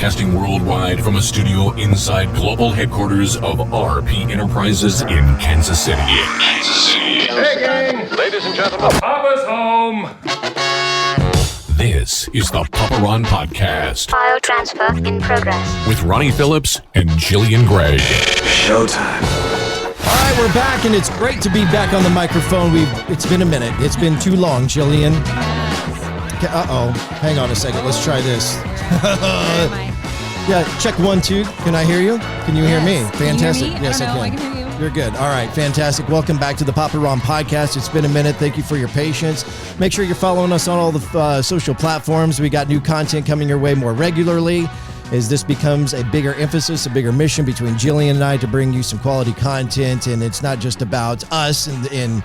Broadcasting worldwide from a studio inside global headquarters of RP Enterprises in Kansas City. Hey, gang! Ladies and gentlemen, Papa's home! This is the Papa Ron Podcast. File transfer in progress. With Ronnie Phillips and Jillian Gregg. Showtime. All right, we're back, and it's great to be back on the microphone. It's been a minute. It's been too long, Jillian. Uh-oh. Hang on a second. Let's try this. Yeah, check 1, 2. Can I hear you? Can you hear me? Fantastic. Can you hear me? Yes, I can. I can hear you. You're good. All right, fantastic. Welcome back to the Papa Ron Podcast. It's been a minute. Thank you for your patience. Make sure you're following us on all the social platforms. We got new content coming your way more regularly as this becomes a bigger emphasis, a bigger mission between Jillian and I to bring you some quality content. And it's not just about us and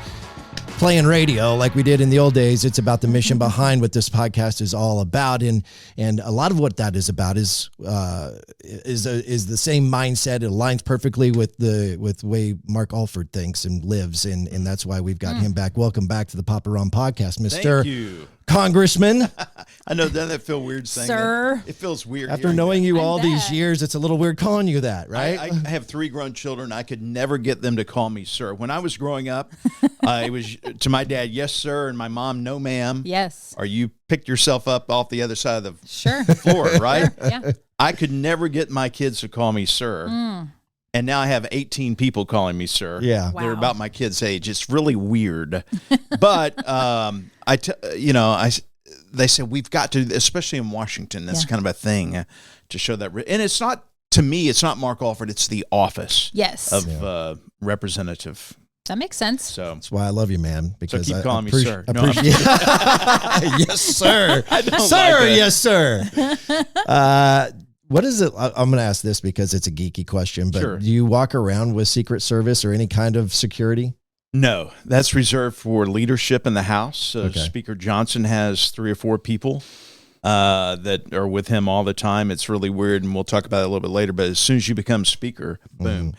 playing radio like we did in the old days. It's about the mission behind what this podcast is all about, and a lot of what that is about is the same mindset. It aligns perfectly with the way Mark Alford thinks and lives, and that's why we've got him back. Welcome back to the Papa Ron Podcast, Mr. Thank you. Congressman. I know, doesn't that feel weird saying Sir. that? It feels weird. After knowing you I all these bet. years, it's a little weird calling you that, right? I have 3 grown children. I could never get them to call me sir. When I was growing up, I was to my dad, yes, sir, and my mom, no, ma'am. Yes. Or you picked yourself up off the other side of the Sure. floor, right? Yeah. I could never get my kids to call me sir. And now I have 18 people calling me sir. Yeah. Wow. They're about my kids' age. It's really weird. But they said we've got to, especially in Washington, that's kind of a thing to show that. And it's not, to me, it's not Mark Alford. It's the office Yes. of representative. That makes sense. So That's why I love you, man. Because keep I calling me sir. No, Appreciate yes, sir. I don't Sir, like that. yes, sir. What is it? I'm going to ask this because it's a geeky question, but Sure. do you walk around with Secret Service or any kind of security? No, that's reserved for leadership in the House. Okay. Speaker Johnson has 3 or 4 people that are with him all the time. It's really weird, and we'll talk about it a little bit later. But as soon as you become Speaker, boom,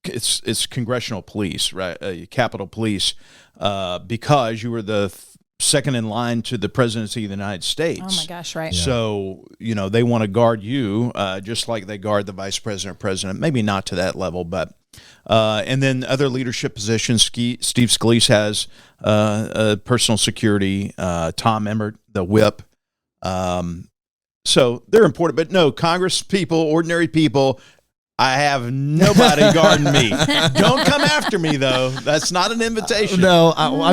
it's Congressional Police, right? Capitol Police, because you were the second in line to the presidency of the United States. Oh my gosh, right. So, they want to guard you just like they guard the vice president or president. Maybe not to that level, but and then other leadership positions. Steve Scalise has personal security. Tom Emmert, the whip. So they're important. But no, Congress people, ordinary people, I have nobody guarding me. Don't come after me, though. That's not an invitation. No, I don't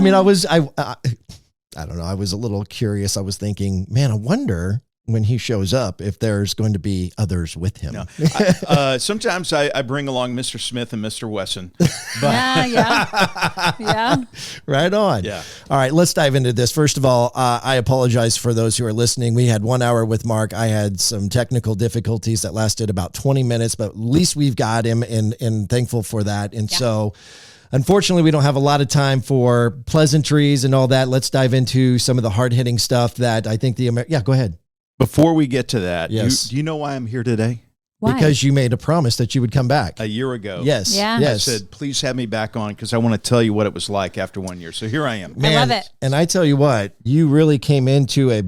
know. I was a little curious. I was thinking, man, I wonder when he shows up if there's going to be others with him. No. Sometimes I bring along Mr. Smith and Mr. Wesson. Yeah. Right on. Yeah. All right, let's dive into this. First of all, I apologize for those who are listening. We had 1 hour with Mark. I had some technical difficulties that lasted about 20 minutes, but at least we've got him and thankful for that. And so unfortunately, we don't have a lot of time for pleasantries and all that. Let's dive into some of the hard-hitting stuff that I think go ahead. Before we get to that, Yes. do you know why I'm here today? Why? Because you made a promise that you would come back. A year ago. Yes. Yeah. Yes. I said, please have me back on because I want to tell you what it was like after 1 year. So here I am. Man, I love it. And I tell you what, you really came into a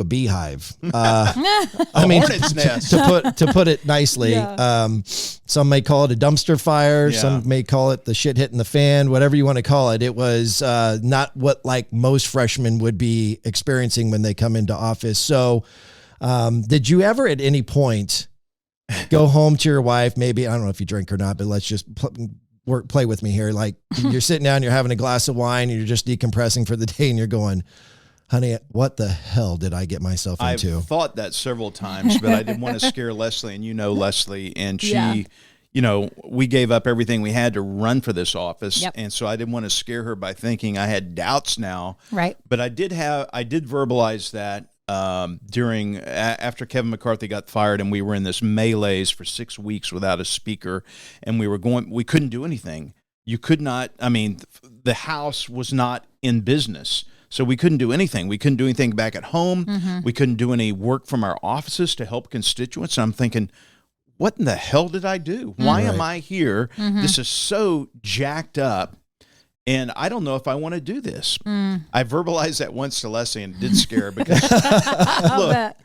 beehive. I mean, hornet's nest. to put it nicely. Yeah. Some may call it a dumpster fire. Yeah. Some may call it the shit hitting the fan. Whatever you want to call it. It was not what like most freshmen would be experiencing when they come into office. So, did you ever at any point go home to your wife? Maybe I don't know if you drink or not, but let's just play with me here. Like you're sitting down, you're having a glass of wine, and you're just decompressing for the day, and you're going, honey, what the hell did I get myself into? I've thought that several times, but I didn't want to scare Leslie, and Leslie, and she, Yeah. we gave up everything we had to run for this office, Yep. and so I didn't want to scare her by thinking I had doubts now. Right. But I did verbalize that after Kevin McCarthy got fired, and we were in this melees for 6 weeks without a speaker, and we couldn't do anything. You could not. I mean, the House was not in business. So we couldn't do anything. We couldn't do anything back at home. We couldn't do any work from our offices to help constituents. And I'm thinking, what in the hell did I do? Why am I here? This is so jacked up. And I don't know if I want to do this. I verbalized that once to Leslie and it did scare her because, look,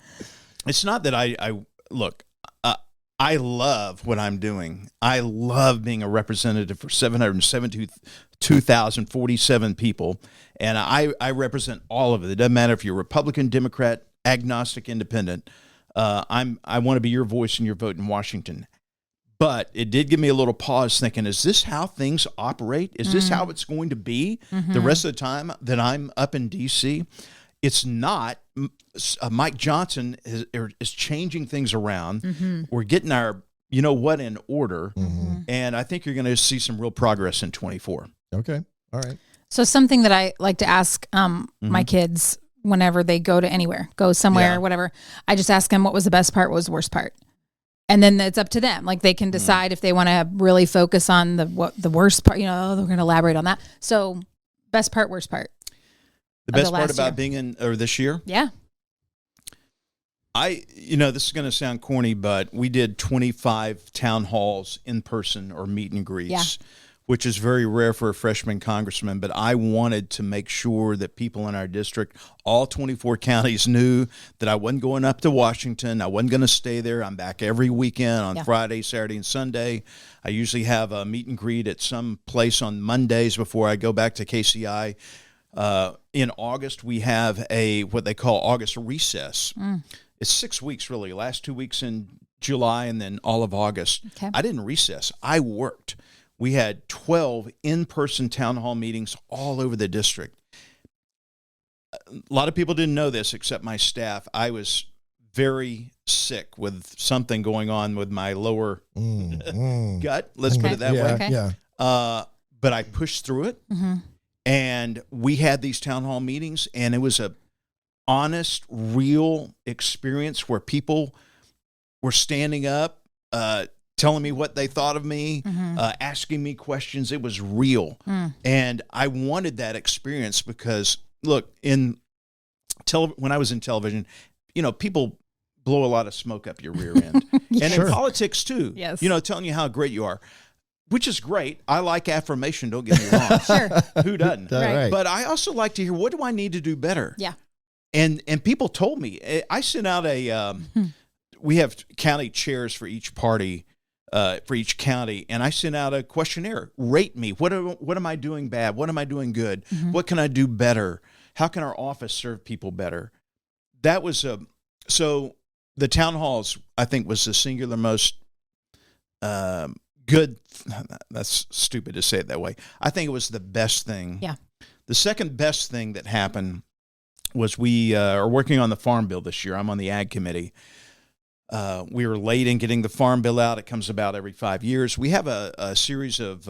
it's not that I look, I love what I'm doing. I love being a representative for 772,047 people, and I represent all of it. It doesn't matter if you're Republican, Democrat, agnostic, independent. I want to be your voice and your vote in Washington. But it did give me a little pause thinking, is this how things operate? Is this how it's going to be the rest of the time that I'm up in D.C.? It's not. Mike Johnson is changing things around. We're getting our, in order. And I think you're going to see some real progress in 24. Okay. All right. So something that I like to ask my kids whenever they go somewhere, whatever, I just ask them what was the best part, what was the worst part. And then it's up to them. Like they can decide if they want to really focus on the worst part, they're going to elaborate on that. So best part, worst part. The best part about being this year? Yeah. This is going to sound corny, but we did 25 town halls in person or meet and greets, which is very rare for a freshman congressman. But I wanted to make sure that people in our district, all 24 counties, knew that I wasn't going up to Washington. I wasn't going to stay there. I'm back every weekend on Friday, Saturday, and Sunday. I usually have a meet and greet at some place on Mondays before I go back to KCI. In August, we have what they call August recess. It's 6 weeks, really. Last 2 weeks in July and then all of August. Okay. I didn't recess. I worked. We had 12 in-person town hall meetings all over the district. A lot of people didn't know this except my staff. I was very sick with something going on with my lower gut. Let's put it that way. Okay. Yeah. But I pushed through it. And we had these town hall meetings, and it was a honest, real experience where people were standing up, telling me what they thought of me, asking me questions. It was real. And I wanted that experience because, look, when I was in television, people blow a lot of smoke up your rear end. And in politics, too. Yes. Telling you how great you are. Which is great. I like affirmation, don't get me wrong. Sure. Who doesn't? Right. But I also like to hear, what do I need to do better? Yeah. And people told me. I sent out we have county chairs for each party, for each county, and I sent out a questionnaire. Rate me. What am I doing bad? What am I doing good? What can I do better? How can our office serve people better? That was so the town halls, I think, was the singular most good. That's stupid to say it that way. I think it was the best thing. Yeah. The second best thing that happened was we are working on the Farm Bill this year. I'm on the Ag Committee. We were late in getting the Farm Bill out. It comes about every 5 years. We have a series of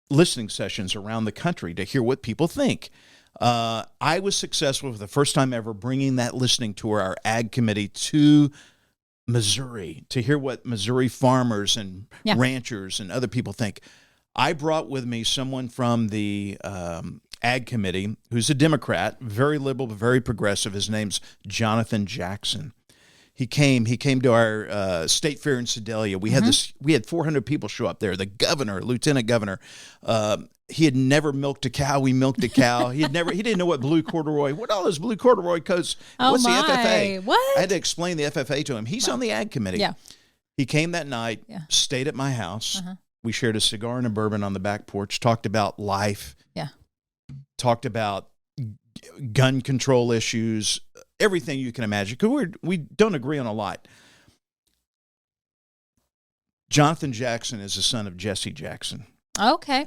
listening sessions around the country to hear what people think. I was successful for the first time ever bringing that listening tour, our Ag Committee, to Missouri to hear what Missouri farmers and ranchers and other people think. I brought with me someone from the Ag Committee who's a Democrat, very liberal, but very progressive. His name's Jonathan Jackson. He came to our state fair in Sedalia. We had 400 people show up there. The governor, lieutenant governor, he had never milked a cow. We milked a cow. He didn't know what blue corduroy, what all those blue corduroy coats, what's the FFA? What? I had to explain the FFA to him. He's on the Ag Committee. Yeah. He came that night, stayed at my house. We shared a cigar and a bourbon on the back porch, talked about life. Yeah. Talked about gun control issues, everything you can imagine. Because we don't agree on a lot. Jonathan Jackson is the son of Jesse Jackson. Okay.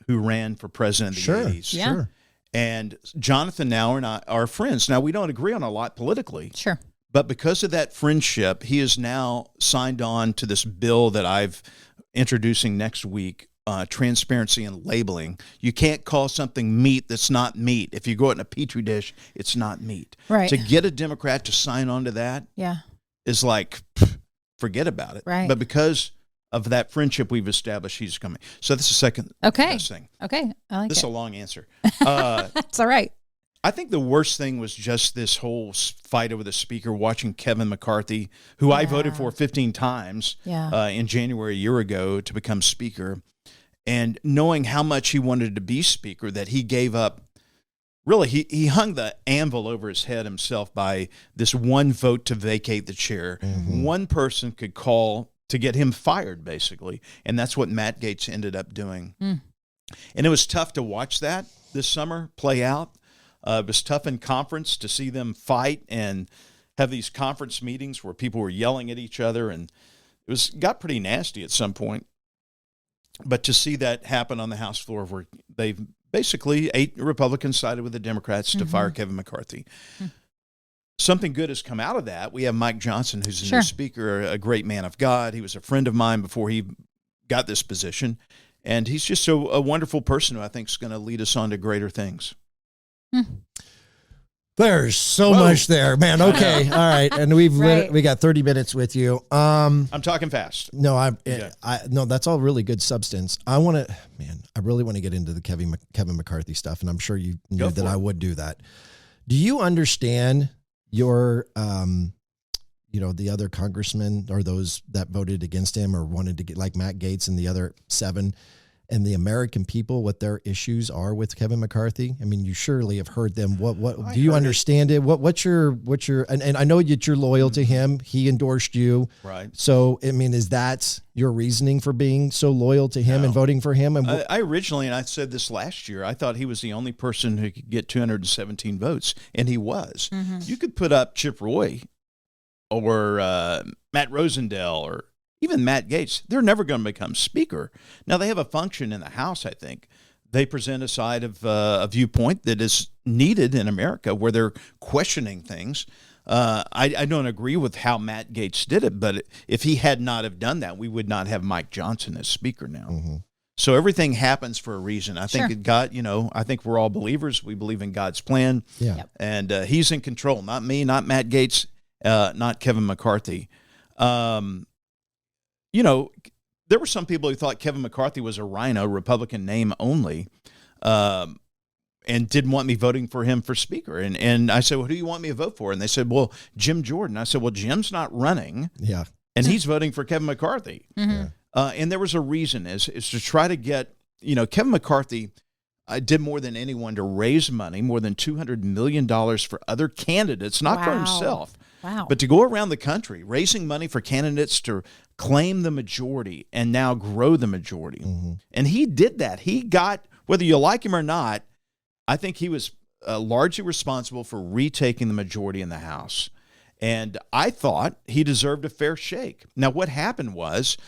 Who ran for president in the 80s. Yeah. Sure. And Jonathan now and I are friends. Now, we don't agree on a lot politically. Sure. But because of that friendship, he is now signed on to this bill that I've introducing next week, transparency and labeling. You can't call something meat that's not meat. If you go it in a Petri dish, it's not meat. Right. To get a Democrat to sign on to that is like, forget about it. Right. But because of that friendship we've established, he's coming. So this is the second best thing. Okay. I like this it. is a long answer. That's all right. I think the worst thing was just this whole fight over the speaker, watching Kevin McCarthy, who I voted for 15 times in January a year ago to become speaker, and knowing how much he wanted to be speaker, that he gave up really, he hung the anvil over his head himself by this one vote to vacate the chair. One person could call to get him fired, basically, and that's what Matt Gaetz ended up doing. And it was tough to watch that this summer play out. It was tough in conference to see them fight and have these conference meetings where people were yelling at each other, and got pretty nasty at some point. But to see that happen on the House floor, where they basically 8 Republicans sided with the Democrats to fire Kevin McCarthy. Something good has come out of that. We have Mike Johnson, who's a new speaker, a great man of God. He was a friend of mine before he got this position. And he's just a wonderful person who I think is going to lead us on to greater things. There's so much there, man. Okay. All right. And we got 30 minutes with you. I'm talking fast. No, no, that's all really good substance. I really want to get into the Kevin McCarthy stuff. And I'm sure you knew that I would do that. Do you understand your, the other congressmen or those that voted against him or wanted to get, like Matt Gaetz and the other 7, and the American people, what their issues are with Kevin McCarthy? I mean, you surely have heard them. What do you understand it? What's your, and I know that you're loyal to him. He endorsed you. Right. So, I mean, is that your reasoning for being so loyal to him and voting for him? And I originally, and I said this last year, I thought he was the only person who could get 217 votes, and he was. You could put up Chip Roy or Matt Rosendale or even Matt Gaetz. They're never going to become speaker. Now, they have a function in the House, I think. They present a side of a viewpoint that is needed in America where they're questioning things. I don't agree with how Matt Gaetz did it, but if he had not have done that, we would not have Mike Johnson as speaker now. So everything happens for a reason. I think God, I think we're all believers. We believe in God's plan. Yeah. And he's in control, not me, not Matt Gaetz, not Kevin McCarthy. There were some people who thought Kevin McCarthy was a rhino, Republican name only, and didn't want me voting for him for speaker. And I said, well, who do you want me to vote for? And they said, well, Jim Jordan. I said, well, Jim's not running. Yeah. And he's voting for Kevin McCarthy. And there was a reason is to try to get, Kevin McCarthy did more than anyone to raise money, more than $200 million for other candidates, not for himself. Wow. But to go around the country raising money for candidates to claim the majority and now grow the majority. And he did that. He got, whether you like him or not, I think he was largely responsible for retaking the majority in the House. And I thought he deserved a fair shake. Now, what happened was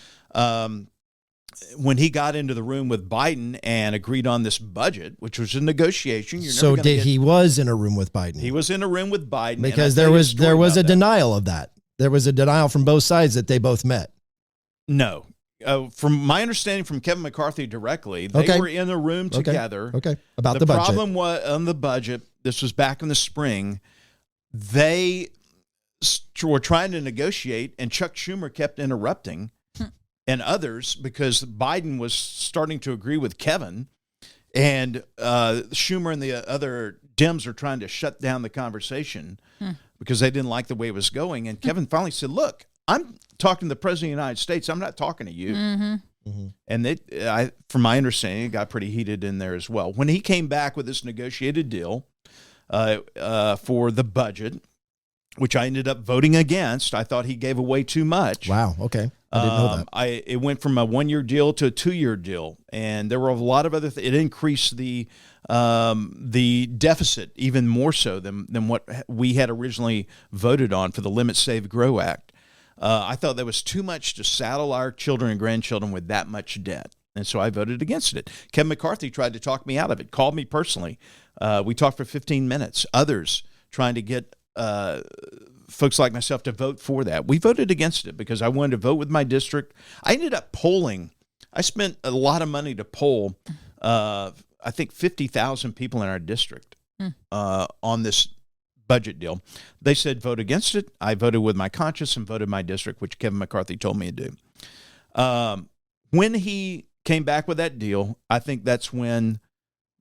when he got into the room with Biden and agreed on this budget, which was a negotiation. He was in a room with Biden. He was in a room with Biden. Because there was a denial of that. There was a denial from both sides that they both met. No. From my understanding from Kevin McCarthy directly, they were in a room together. About the budget. The problem was on the budget, this was back in the spring, they were trying to negotiate, and Chuck Schumer kept interrupting and others because Biden was starting to agree with Kevin, and Schumer and the other Dems are trying to shut down the conversation because they didn't like the way it was going. And Kevin finally said, look, I'm talking to the President of the United States. I'm not talking to you. And from my understanding, it got pretty heated in there as well. When he came back with this negotiated deal for the budget, which I ended up voting against, I thought he gave away too much. Wow. Okay. I didn't know that. It went from a 1-year deal to a 2-year deal, and there were a lot of other things. It increased the deficit even more so than what we had originally voted on for the Limit Save Grow Act. I thought that was too much to saddle our children and grandchildren with that much debt, and so I voted against it. Kevin McCarthy tried to talk me out of it, called me personally. We talked for 15 minutes. Others trying to get folks like myself to vote for that. We voted against it because I wanted to vote with my district. I ended up polling. I spent a lot of money to poll, I think 50,000 people in our district on this budget deal. They said vote against it. I voted with my conscience and voted my district, which Kevin McCarthy told me to do. When he came back with that deal, I think that's when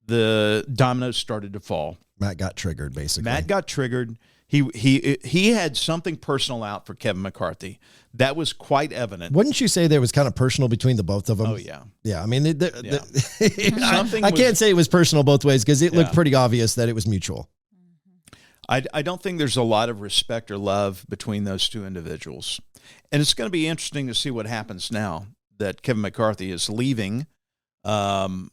the dominoes started to fall. Matt got triggered, basically. Matt got triggered. He had something personal out for Kevin McCarthy. That was quite evident. Wouldn't you say there was kind of personal between the both of them? Oh, yeah. Yeah, I mean, Something I can't say it was personal both ways because it looked Yeah. pretty obvious that it was mutual. I don't think there's a lot of respect or love between those two individuals. And it's going to be interesting to see what happens now that Kevin McCarthy is leaving Congress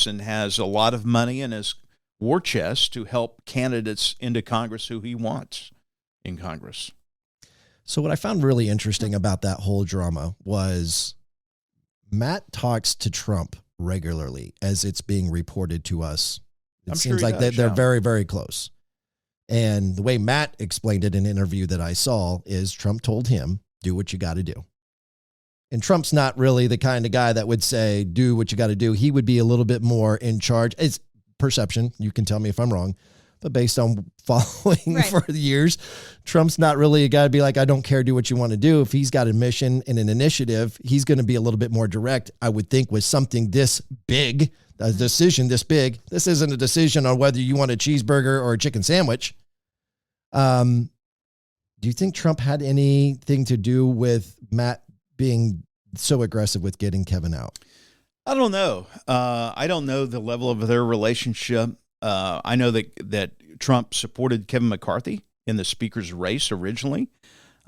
and has a lot of money in his war chest to help candidates into Congress who he wants in Congress. So what I found really interesting about that whole drama was Matt talks to Trump regularly as it's being reported to us. It I'm seems sure he like does, they're yeah. very, very close. And the way Matt explained it in an interview that I saw is Trump told him, do what you got to do. And Trump's not really the kind of guy that would say, do what you got to do. He would be a little bit more in charge. It's perception. You can tell me if I'm wrong. But based on following for years, Trump's not really a guy to be like, I don't care, do what you want to do. If he's got a mission and an initiative, he's going to be a little bit more direct, I would think, with something this big, a decision this big. This isn't a decision on whether you want a cheeseburger or a chicken sandwich. Do you think Trump had anything to do with Matt being so aggressive with getting Kevin out? I don't know. I don't know the level of their relationship. I know that Trump supported Kevin McCarthy in the speaker's race originally.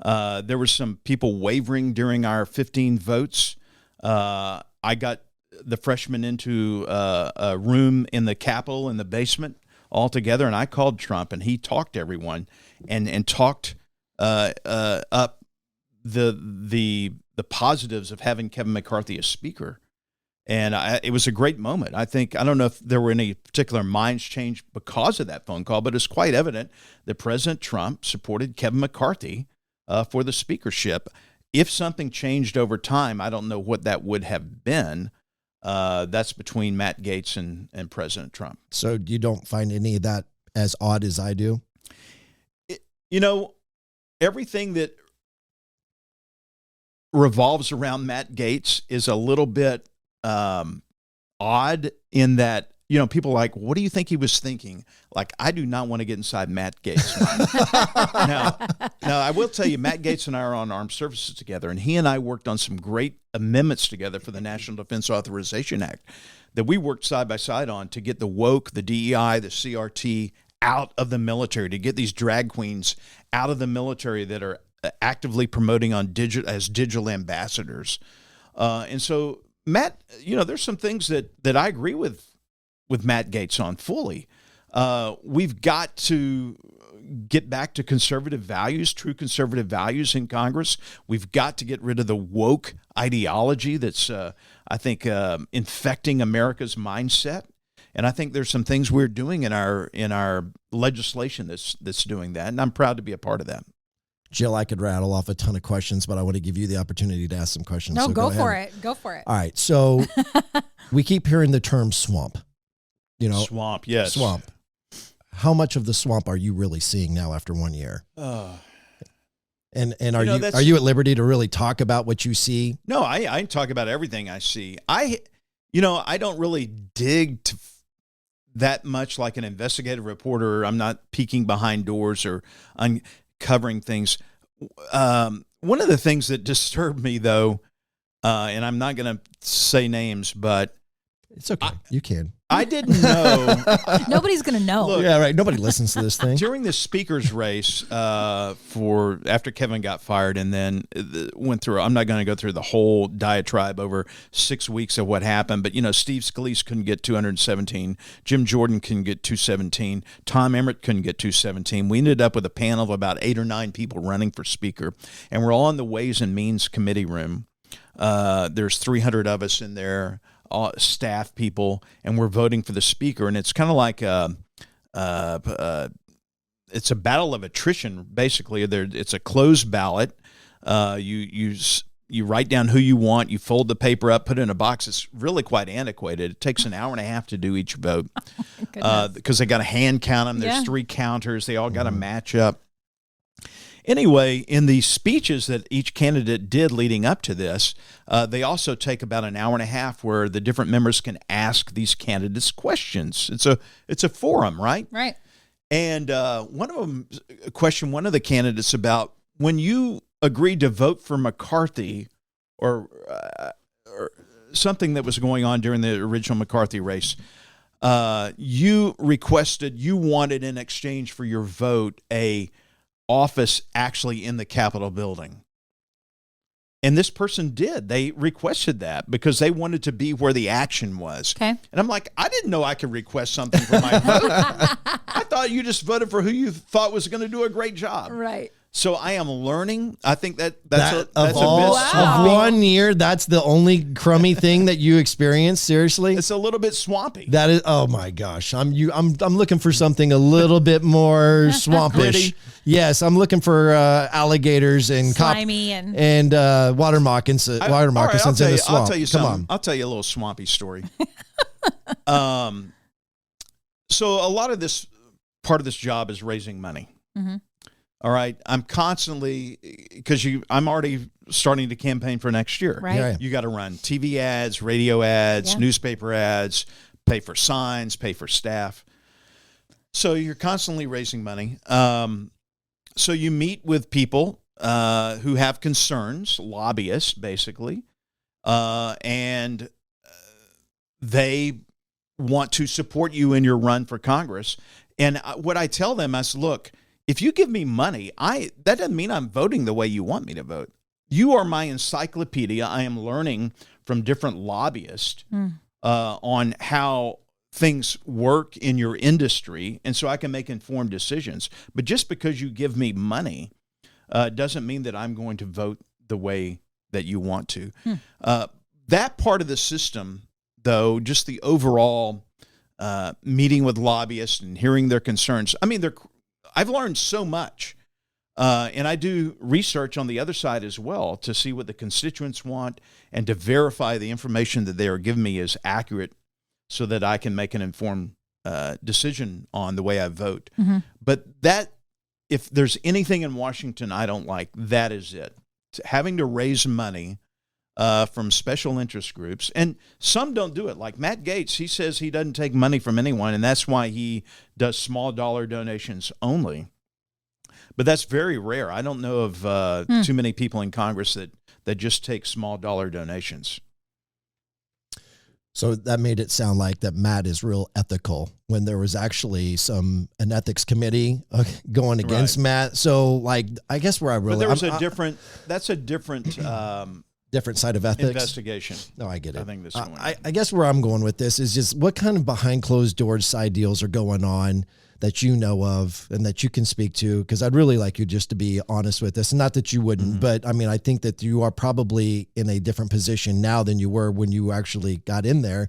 There were some people wavering during our 15 votes. I got the freshmen into a room in the Capitol in the basement all together, and I called Trump, and he talked to everyone and talked up the positives of having Kevin McCarthy as speaker. And it was a great moment. I don't know if there were any particular minds changed because of that phone call, but it's quite evident that President Trump supported Kevin McCarthy for the speakership. If something changed over time, I don't know what that would have been. That's between Matt Gaetz and President Trump. So you don't find any of that as odd as I do? Everything that revolves around Matt Gaetz is a little bit odd in that, people are like, what do you think he was thinking? Like, I do not want to get inside Matt Gaetz' mind. Now, I will tell you, Matt Gaetz and I are on armed services together, and he and I worked on some great amendments together for the National Defense Authorization Act that we worked side by side on to get the woke, the DEI, the CRT out of the military, to get these drag queens out of the military that are actively promoting on digital ambassadors. And so, Matt, there's some things that I agree with Matt Gaetz on fully. We've got to get back to conservative values, true conservative values in Congress. We've got to get rid of the woke ideology that's, I think, infecting America's mindset. And I think there's some things we're doing in our legislation that's doing that, and I'm proud to be a part of that. Jill, I could rattle off a ton of questions, but I want to give you the opportunity to ask some questions. No, so go for it. Go for it. All right. So we keep hearing the term swamp. Swamp, yes. Swamp. How much of the swamp are you really seeing now after 1 year? And are you at liberty to really talk about what you see? No, I talk about everything I see. I don't really dig to that much like an investigative reporter. I'm not peeking behind doors or uncovering things. One of the things that disturbed me, though, and I'm not going to say names, but it's okay. You can. I didn't know. Nobody's going to know. Look, yeah, right. Nobody listens to this thing. During the speaker's race after Kevin got fired and then went through, I'm not going to go through the whole diatribe over 6 weeks of what happened, but, Steve Scalise couldn't get 217. Jim Jordan couldn't get 217. Tom Emmerich couldn't get 217. We ended up with a panel of about 8 or 9 people running for speaker, and we're all in the Ways and Means Committee room. There's 300 of us in there. Staff people, and we're voting for the speaker, and it's kind of like it's a battle of attrition. Basically, it's a closed ballot. You write down who you want, you fold the paper up, put it in a box. It's really quite antiquated. It takes an hour and a half to do each vote because they got to hand count them. There's 3 counters. They all got to match up. Anyway, in the speeches that each candidate did leading up to this, they also take about an hour and a half where the different members can ask these candidates questions. It's a forum, right? Right. And one of them questioned one of the candidates about when you agreed to vote for McCarthy or something that was going on during the original McCarthy race. You wanted in exchange for your vote a office actually in the Capitol building. And this person did. They requested that because they wanted to be where the action was. Okay. And I'm like, I didn't know I could request something for my vote. I thought you just voted for who you thought was going to do a great job. Right. So I am learning. I think that's Of a bit all swampy. of 1 year, that's the only crummy thing that you experienced. Seriously, It's a little bit swampy. that is. Oh my gosh, I'm looking for something a little bit more swampish. Gritty. Yes, I'm looking for alligators and Slimy and water moccasins. All right, moccasins in the swamp. I'll tell you Come something. on. I'll tell you a little swampy story. So a lot of this part of this job is raising money. Mhm. All right, I'm constantly I'm already starting to campaign for next year. Right. Yeah. You got to run TV ads, radio ads, Yeah. newspaper ads, pay for signs, pay for staff. So you're constantly raising money. So you meet with people who have concerns, lobbyists, basically, and they want to support you in your run for Congress. And what I tell them is, look, if you give me money, that doesn't mean I'm voting the way you want me to vote. You are my encyclopedia. I am learning from different lobbyists on how things work in your industry, and so I can make informed decisions. But just because you give me money doesn't mean that I'm going to vote the way that you want to. That part of the system, though, just the overall meeting with lobbyists and hearing their concerns, I mean, I've learned so much. And I do research on the other side as well to see what the constituents want and to verify the information that they are giving me is accurate so that I can make an informed decision on the way I vote. Mm-hmm. But if there's anything in Washington I don't like, that is it. Having to raise money from special interest groups. And some don't do it. Like Matt Gaetz, he says he doesn't take money from anyone, and that's why he does small dollar donations only. But that's very rare. I don't know of too many people in Congress that just take small dollar donations. So that made it sound like that Matt is real ethical when there was actually an ethics committee going against Matt. So like, I guess where I really, but there was that's a different different side of ethics investigation. No, I get it. I think this I guess where I'm going with this is just what kind of behind closed doors side deals are going on that you know of and that you can speak to, because I'd really like you just to be honest with this. And not that you wouldn't, but I mean, I think that you are probably in a different position now than you were when you actually got in there,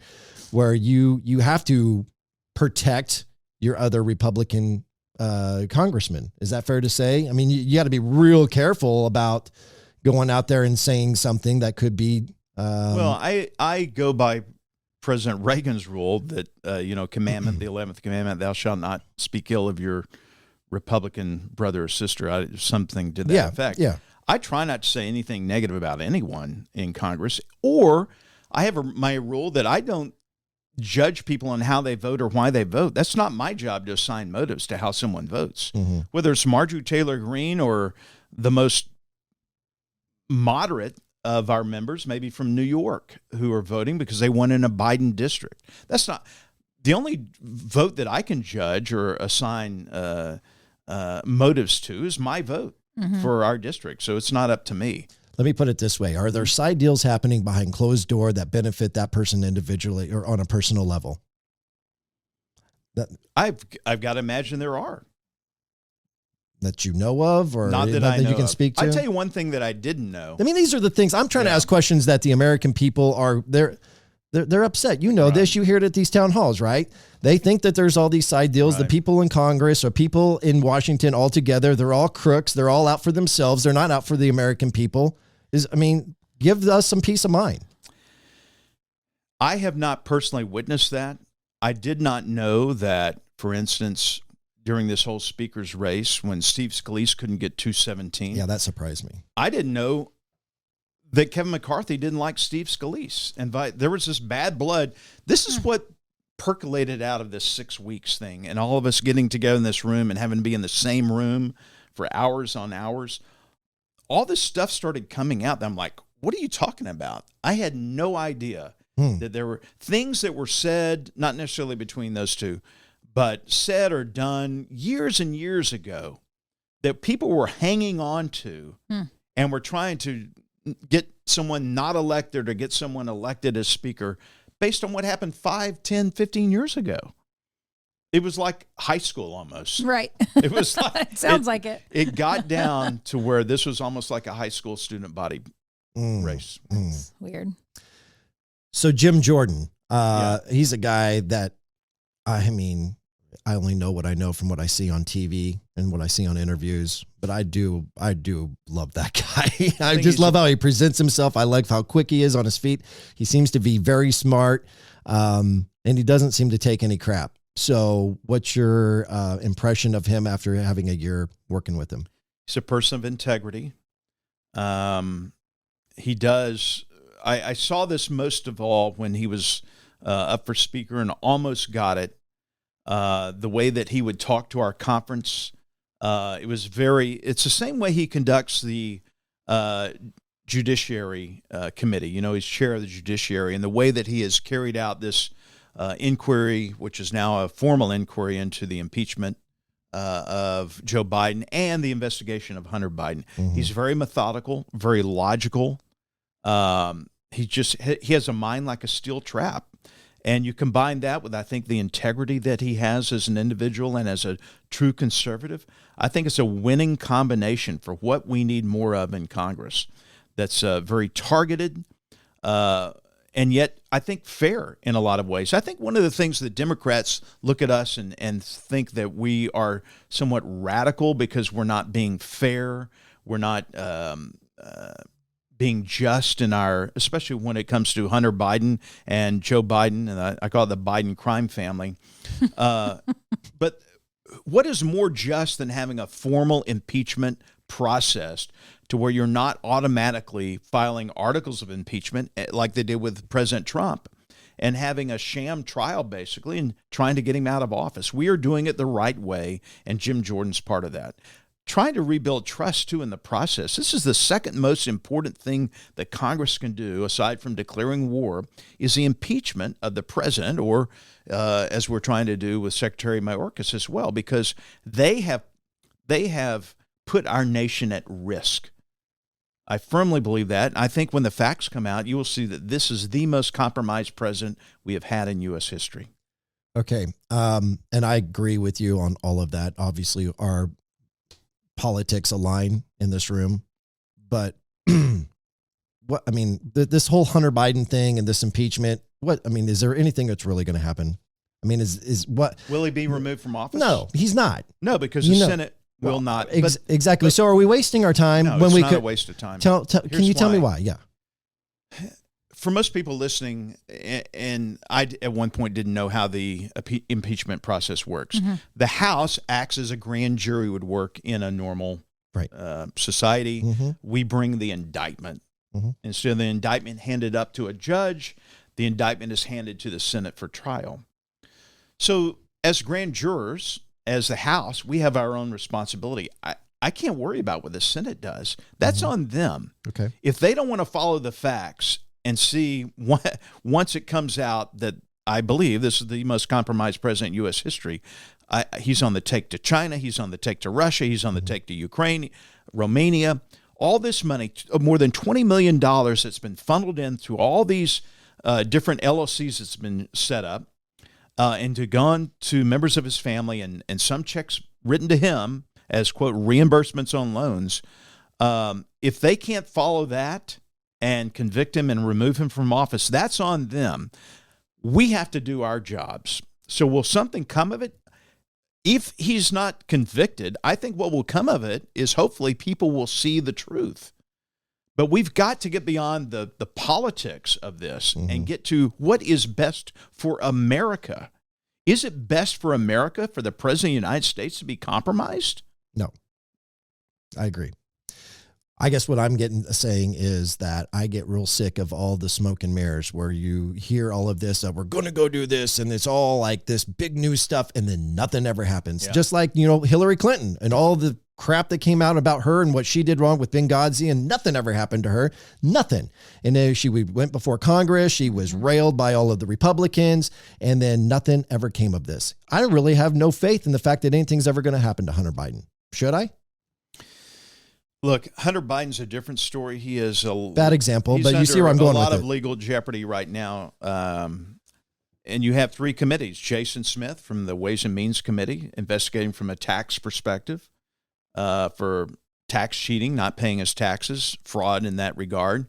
where you have to protect your other Republican congressmen. Is that fair to say? I mean, you got to be real careful about going out there and saying something that could be. Well, I go by President Reagan's rule that, commandment, the 11th commandment, thou shalt not speak ill of your Republican brother or sister, something to that effect. Yeah. I try not to say anything negative about anyone in Congress, or I have my rule that I don't judge people on how they vote or why they vote. That's not my job to assign motives to how someone votes. Mm-hmm. Whether it's Marjorie Taylor Greene or the most moderate of our members, maybe from New York, who are voting because they won in a Biden district. That's not the only vote that I can judge or assign motives to is my vote for our district. So it's not up to me. Let me put it this way. Are there side deals happening behind closed door that benefit that person individually or on a personal level? I've got to imagine there are. That you know of, or not that I know you can of. speak to? I'll tell you one thing that I didn't know. I mean, these are the things I'm trying to ask questions that the American people are they're upset. You know this. You hear it at these town halls, right? They think that there's all these side deals. Right. The people in Congress or people in Washington all together, they're all crooks. They're all out for themselves. They're not out for the American people. Give us some peace of mind. I have not personally witnessed that. I did not know that, for instance, during this whole speaker's race, when Steve Scalise couldn't get 217. Yeah, that surprised me. I didn't know that Kevin McCarthy didn't like Steve Scalise. And there was this bad blood. This is what percolated out of this 6 weeks thing, and all of us getting together in this room and having to be in the same room for hours on hours, all this stuff started coming out that I'm like, what are you talking about? I had no idea that there were things that were said, not necessarily between those two, but said or done years and years ago that people were hanging on to and were trying to get someone not elected or get someone elected as speaker based on what happened 5, 10, 15 years ago. It was like high school almost. Right. It was like it sounds like it. It got down to where this was almost like a high school student body race. That's weird. So Jim Jordan, he's a guy that, I mean, I only know what I know from what I see on TV and what I see on interviews, but I do love that guy. I just love how he presents himself. I like how quick he is on his feet. He seems to be very smart, and he doesn't seem to take any crap. So what's your impression of him after having a year working with him? He's a person of integrity. He does. I saw this most of all when he was up for speaker and almost got it. The way that he would talk to our conference, it's the same way he conducts the Judiciary Committee. You know, he's chair of the Judiciary, and the way that he has carried out this inquiry, which is now a formal inquiry into the impeachment of Joe Biden and the investigation of Hunter Biden. He's very methodical, very logical. He has a mind like a steel trap. And you combine that with, I think, the integrity that he has as an individual and as a true conservative. I think it's a winning combination for what we need more of in Congress. That's very targeted, and yet I think fair in a lot of ways. I think one of the things that Democrats look at us and think that we are somewhat radical because we're not being fair, we're not being just in our, especially when it comes to Hunter Biden and Joe Biden, and I call it the Biden crime family. But what is more just than having a formal impeachment process to where you're not automatically filing articles of impeachment like they did with President Trump and having a sham trial basically and trying to get him out of office? We are doing it the right way, and Jim Jordan's part of that. Trying to rebuild trust, too, in the process. This is the second most important thing that Congress can do, aside from declaring war, is the impeachment of the president, or as we're trying to do with Secretary Mayorkas as well, because they have put our nation at risk. I firmly believe that. I think when the facts come out, you will see that this is the most compromised president we have had in U.S. history. Okay. And I agree with you on all of that. Obviously, our politics align in this room, but this whole Hunter Biden thing and this impeachment, is there anything that's really going to happen? Will he be removed from office? No, he's not. No, because the Senate will not. Exactly. So are we wasting our time when we could? Not a waste of time. Can you tell me why? Yeah. For most people listening, and I at one point didn't know how the impeachment process works. The House acts as a grand jury would work in a normal society. We bring the indictment. Instead of the indictment handed up to a judge, the indictment is handed to the Senate for trial. So as grand jurors, as the House, we have our own responsibility. I can't worry about what the Senate does. That's on them. Okay. If they don't want to follow the facts and see once it comes out that I believe this is the most compromised president in U.S. history, he's on the take to China, he's on the take to Russia, he's on the take to Ukraine, Romania. All this money, more than $20 million that's been funneled in through all these different LLCs that's been set up and gone to members of his family and some checks written to him as, quote, reimbursements on loans. If they can't follow that and convict him and remove him from office, that's on them. We have to do our jobs. So will something come of it? If he's not convicted, I think what will come of it is hopefully people will see the truth. But we've got to get beyond the politics of this and get to what is best for America. Is it best for America for the President of the United States to be compromised? No, I agree. I guess what I'm saying is that I get real sick of all the smoke and mirrors where you hear all of this, we're going to go do this. And it's all like this big news stuff. And then nothing ever happens. Yeah. Just like, Hillary Clinton and all the crap that came out about her and what she did wrong with Benghazi, and nothing ever happened to her. Nothing. And then we went before Congress. She was railed by all of the Republicans, and then nothing ever came of this. I really have no faith in the fact that anything's ever going to happen to Hunter Biden. Should I? Look, Hunter Biden's a different story. He is a bad example, but you see where I'm going with it. A lot of legal jeopardy right now. And you have 3 committees. Jason Smith from the Ways and Means Committee investigating from a tax perspective for tax cheating, not paying his taxes, fraud in that regard.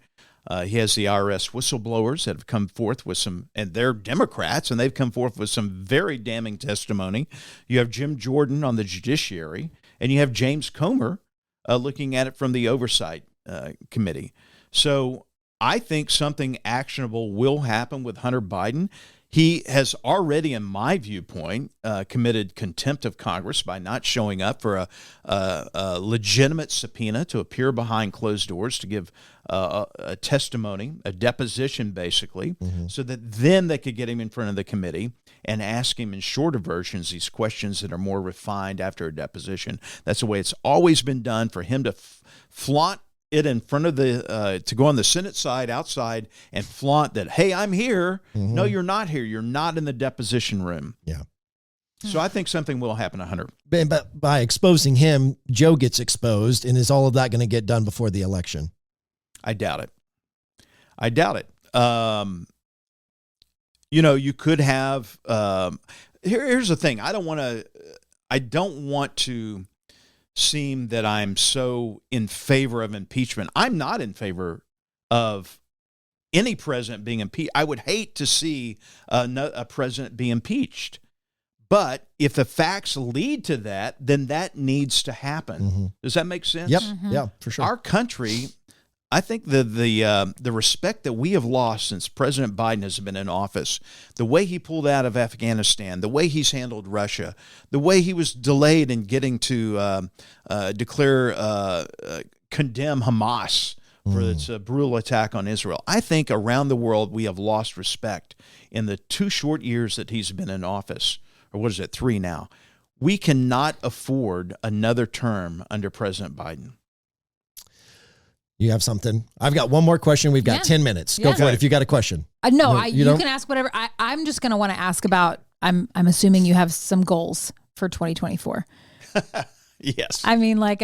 He has the IRS whistleblowers that have come forth with some, and they're Democrats, and they've come forth with some very damning testimony. You have Jim Jordan on the judiciary, and you have James Comer looking at it from the Oversight Committee. So I think something actionable will happen with Hunter Biden. He has already, in my viewpoint, committed contempt of Congress by not showing up for a legitimate subpoena to appear behind closed doors to give a testimony, a deposition, basically, so that then they could get him in front of the committee and ask him in shorter versions these questions that are more refined after a deposition. That's the way it's always been done, for him to flaunt it in front of the to go on the Senate side outside and flaunt that, hey, I'm here. No, you're not here. You're not in the deposition room. Yeah. So I think something will happen to Hunter. But by exposing him, Joe gets exposed, and is all of that going to get done before the election? I doubt it. You could have here's the thing. I don't want to seem that I'm so in favor of impeachment. I'm not in favor of any president being impeached. I would hate to see a president be impeached. But if the facts lead to that, then that needs to happen. Does that make sense? Yep. Yeah, for sure. Our country, I think the respect that we have lost since President Biden has been in office, the way he pulled out of Afghanistan, the way he's handled Russia, the way he was delayed in getting to condemn Hamas for its brutal attack on Israel. I think around the world we have lost respect in the 2 short years that he's been in office. Or what is it, 3 now? We cannot afford another term under President Biden. You have something? I've got one more question. We've got 10 minutes. Go for it if you got a question. No, you can ask whatever. I'm just going to want to ask about, I'm assuming you have some goals for 2024. Yes. I mean, like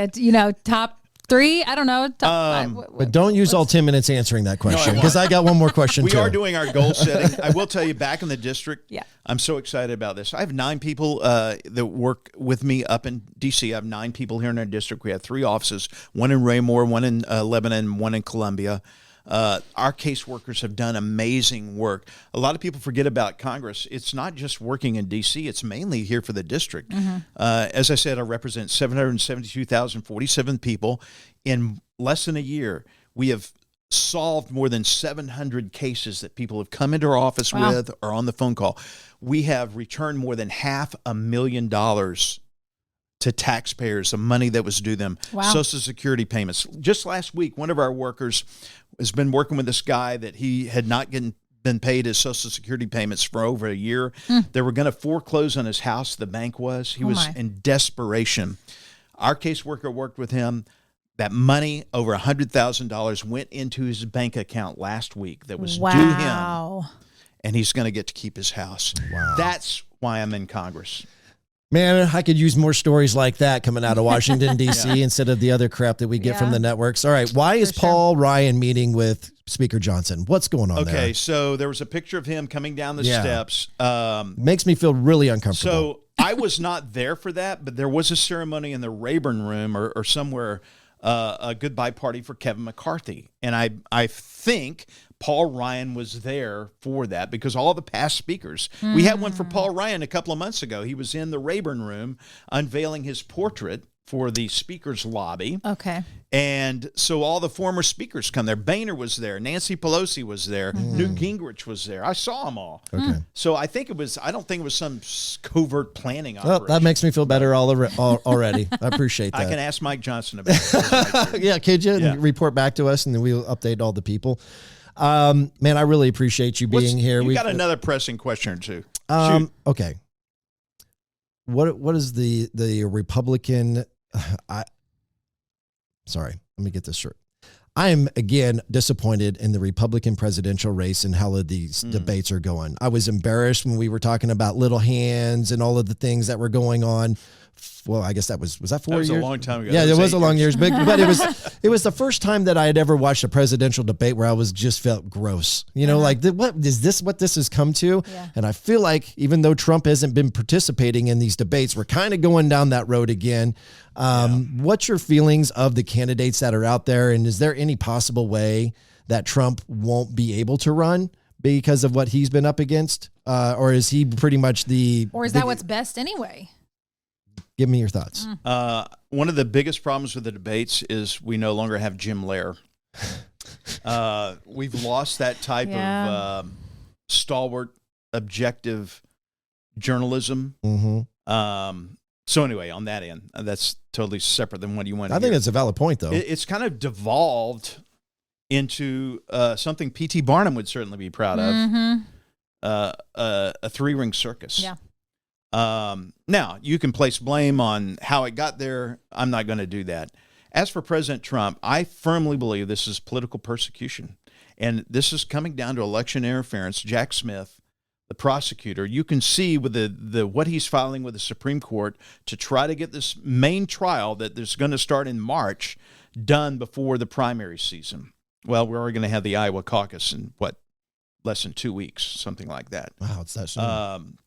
top 3, I don't know. But don't use all 10 minutes answering that question, because I got one more question too. We are doing our goal setting. I will tell you, back in the district, yeah. I'm so excited about this. I have 9 people that work with me up in D.C. I have 9 people here in our district. We have 3 offices, one in Raymore, one in Lebanon, one in Columbia. Our caseworkers have done amazing work. A lot of people forget about Congress. It's not just working in D.C. It's mainly here for the district. As I said, I represent 772,047 people. In less than a year, we have solved more than 700 cases that people have come into our office with or on the phone call. We have returned more than $500,000 to taxpayers, the money that was due them, Social Security payments. Just last week, one of our workers has been working with this guy that he had not been paid his Social Security payments for over a year. They were going to foreclose on his house, the bank was. He was in desperation. Our caseworker worked with him. That money, over $100,000, went into his bank account last week that was due him. And he's going to get to keep his house. Wow. That's why I'm in Congress. Man, I could use more stories like that coming out of Washington, D.C. instead of the other crap that we get from the networks. All right. Why is Paul Ryan meeting with Speaker Johnson? What's going on there? Okay, so there was a picture of him coming down the steps. Makes me feel really uncomfortable. So I was not there for that, but there was a ceremony in the Rayburn Room or somewhere, a goodbye party for Kevin McCarthy. And I think Paul Ryan was there for that because all the past speakers, we had one for Paul Ryan a couple of months ago. He was in the Rayburn Room unveiling his portrait for the speaker's lobby. Okay. And so all the former speakers come there. Boehner was there. Nancy Pelosi was there. Newt Gingrich was there. I saw them all. Okay. So I don't think it was some covert planning Well, operation. that makes me feel better already. I appreciate that. I can ask Mike Johnson about it. Yeah, could you? Yeah. And report back to us, and then we'll update all the people. Man, I really appreciate you being here. You got another pressing question or two. Okay. What is the Republican? Sorry, let me get this straight. I am again disappointed in the Republican presidential race and how these debates are going. I was embarrassed when we were talking about little hands and all of the things that were going on. Well, I guess was that 4 years? That was a long time ago. Yeah, it was a long years, but it was the first time that I had ever watched a presidential debate where I just felt gross. You know, like what is this? What this has come to? Yeah. And I feel like even though Trump hasn't been participating in these debates, we're kind of going down that road again. What's your feelings of the candidates that are out there, and is there any possible way that Trump won't be able to run because of what he's been up against, or is he pretty much or is that what's best anyway? Give me your thoughts. One of the biggest problems with the debates is we no longer have Jim Lehrer. We've lost that type of stalwart, objective journalism. So anyway, on that end, that's totally separate than what you want to I think hear. it's a valid point, though. It's kind of devolved into something P.T. Barnum would certainly be proud of, a three-ring circus. Yeah. Now, you can place blame on how it got there. I'm not going to do that. As for President Trump, I firmly believe this is political persecution. And this is coming down to election interference. Jack Smith, the prosecutor, you can see with the what he's filing with the Supreme Court to try to get this main trial that is going to start in March done before the primary season. Well, we're already going to have the Iowa caucus in, less than 2 weeks, something like that. Wow, it's that soon.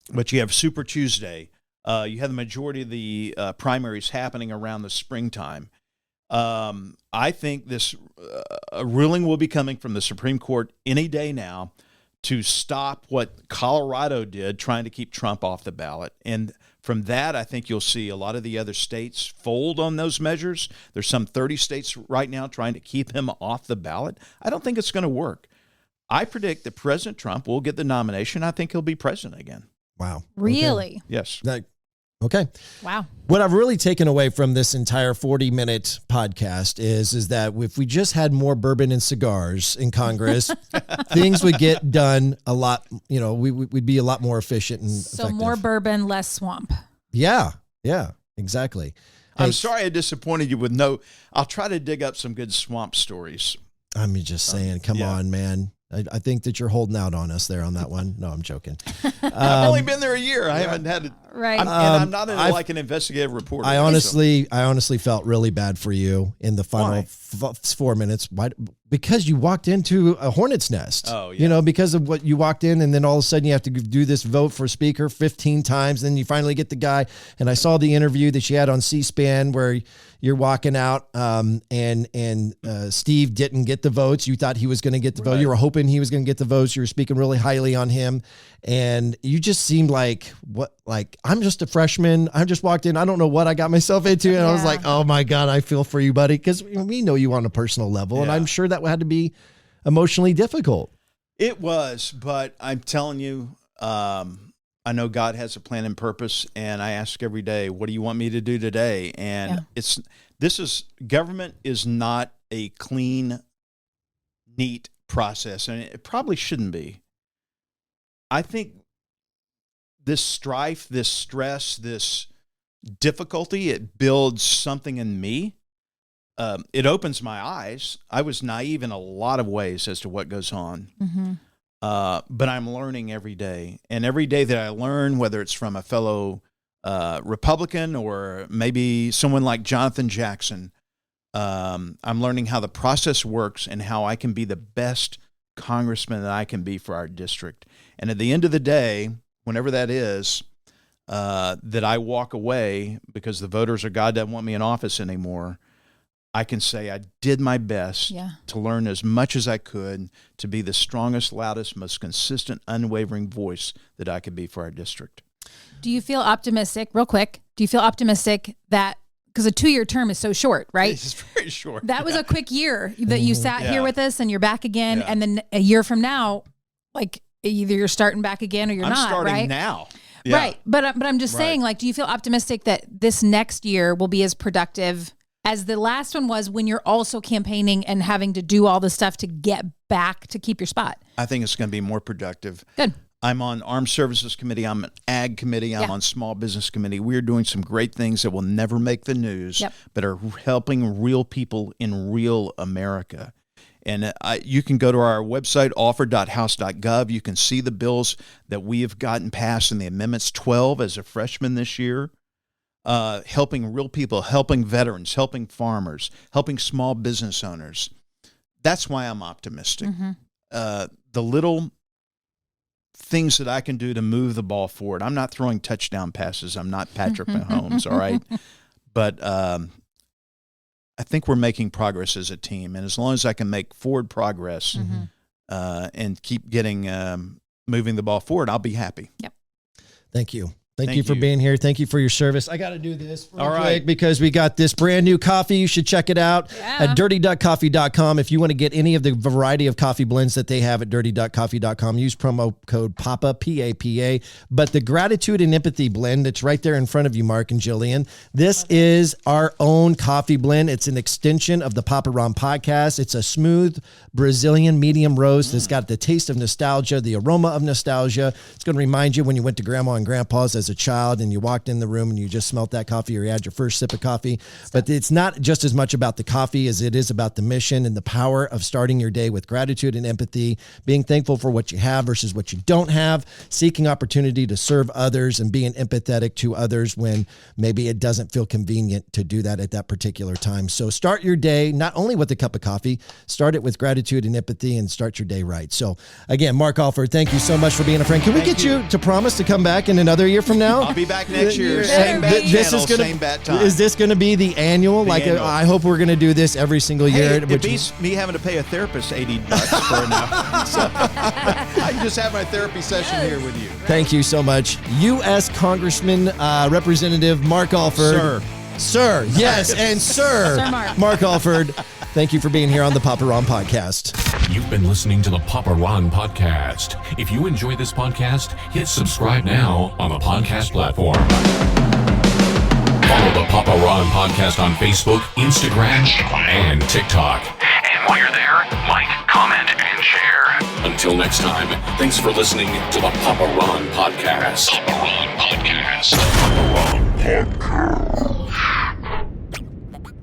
But you have Super Tuesday. You have the majority of the primaries happening around the springtime. I think this ruling will be coming from the Supreme Court any day now to stop what Colorado did, trying to keep Trump off the ballot. And from that, I think you'll see a lot of the other states fold on those measures. There's some 30 states right now trying to keep him off the ballot. I don't think it's going to work. I predict that President Trump will get the nomination. I think he'll be president again. Wow. Really? Okay. Yes. Okay. Wow. What I've really taken away from this entire 40-minute podcast is that if we just had more bourbon and cigars in Congress, things would get done a lot, we'd be a lot more efficient and effective. More bourbon, less swamp. Yeah, exactly. I'm sorry I disappointed you with I'll try to dig up some good swamp stories. I'm just saying, come on, man. I think that you're holding out on us there on that one. No, I'm joking. I've only been there a year. I haven't had it. Right. I'm not like an investigative reporter. I honestly felt really bad for you in the final 4 minutes. Why? Because you walked into a hornet's nest. Oh, yeah. Because of what you walked in, and then all of a sudden you have to do this vote for speaker 15 times. Then you finally get the guy. And I saw the interview that you had on C-SPAN where you're walking out, and Steve didn't get the votes. You thought he was going to get the vote. You were hoping he was going to get the votes. You were speaking really highly on him, and you just seemed like I'm just a freshman. I just walked in. I don't know what I got myself into, and I was like, oh my God, I feel for you, buddy, because we know you on a personal level, and I'm sure that had to be emotionally difficult. It was, but I'm telling you, I know God has a plan and purpose, and I ask every day, what do you want me to do today? And government is not a clean, neat process, and it probably shouldn't be. I think this strife, this stress, this difficulty, it builds something in me. It opens my eyes. I was naive in a lot of ways as to what goes on. Mm-hmm. But I'm learning every day. And every day that I learn, whether it's from a fellow Republican or maybe someone like Jonathan Jackson, I'm learning how the process works and how I can be the best congressman that I can be for our district. And at the end of the day, whenever that is, that I walk away because the voters or God doesn't want me in office anymore, I can say I did my best to learn as much as I could to be the strongest, loudest, most consistent, unwavering voice that I could be for our district. Do you feel optimistic, real quick, that, because a 2-year term is so short, right? It's very short. That was a quick year that you sat Yeah. here with us and you're back again. Yeah. And then a year from now, like either you're starting back again or you're I'm not, starting right? now. Yeah. Right. But I'm just saying, like, do you feel optimistic that this next year will be as productive as the last one was when you're also campaigning and having to do all the stuff to get back to keep your spot? I think it's going to be more productive. Good. I'm on Armed Services Committee. I'm an Ag Committee. I'm on Small Business Committee. We're doing some great things that will never make the news, but are helping real people in real America. And you can go to our website, offer.house.gov. You can see the bills that we have gotten passed in the amendments, 12 as a freshman this year, helping real people, helping veterans, helping farmers, helping small business owners. That's why I'm optimistic. The little things that I can do to move the ball forward. I'm not throwing touchdown passes. I'm not Patrick Mahomes, all right? But I think we're making progress as a team. And as long as I can make forward progress and keep getting moving the ball forward, I'll be happy. Yep. Thank you. Thank you for being here. Thank you for your service. I got to do this real quick right. because we got this brand new coffee. You should check it out at dirtyduckcoffee.com. If you want to get any of the variety of coffee blends that they have at dirtyduckcoffee.com, use promo code PAPA, P-A-P-A. But the gratitude and empathy blend, it's right there in front of you, Mark and Jillian. This is our own coffee blend. It's an extension of the Papa Ron podcast. It's a smooth Brazilian medium roast that's got the taste of nostalgia, the aroma of nostalgia. It's going to remind you when you went to Grandma and Grandpa's as a child and you walked in the room and you just smelt that coffee or you had your first sip of coffee. But it's not just as much about the coffee as it is about the mission and the power of starting your day with gratitude and empathy, being thankful for what you have versus what you don't have, seeking opportunity to serve others and being empathetic to others when maybe it doesn't feel convenient to do that at that particular time. So start your day not only with a cup of coffee, start it with gratitude and empathy and start your day right. So again, Mark Alford, thank you so much for being a friend. Can we get you to promise to come back in another year from now? I'll be back next year. Same bat channel, same bat time. Is this going to be the annual? Annual. I hope we're going to do this every single year. It beats me having to pay a therapist $80 for an hour. So I can just have my therapy session here with you. Thank you so much. U.S. Congressman Representative Mark Alford. Sir, yes, and Sir Mark Alford. Thank you for being here on the Papa Ron Podcast. You've been listening to the Papa Ron Podcast. If you enjoy this podcast, hit subscribe now on the podcast platform. Follow the Papa Ron Podcast on Facebook, Instagram, and TikTok. And while you're there, like, comment, and share. Until next time, thanks for listening to the Papa Ron Podcast. Papa Ron Podcast. Papa Ron Podcast.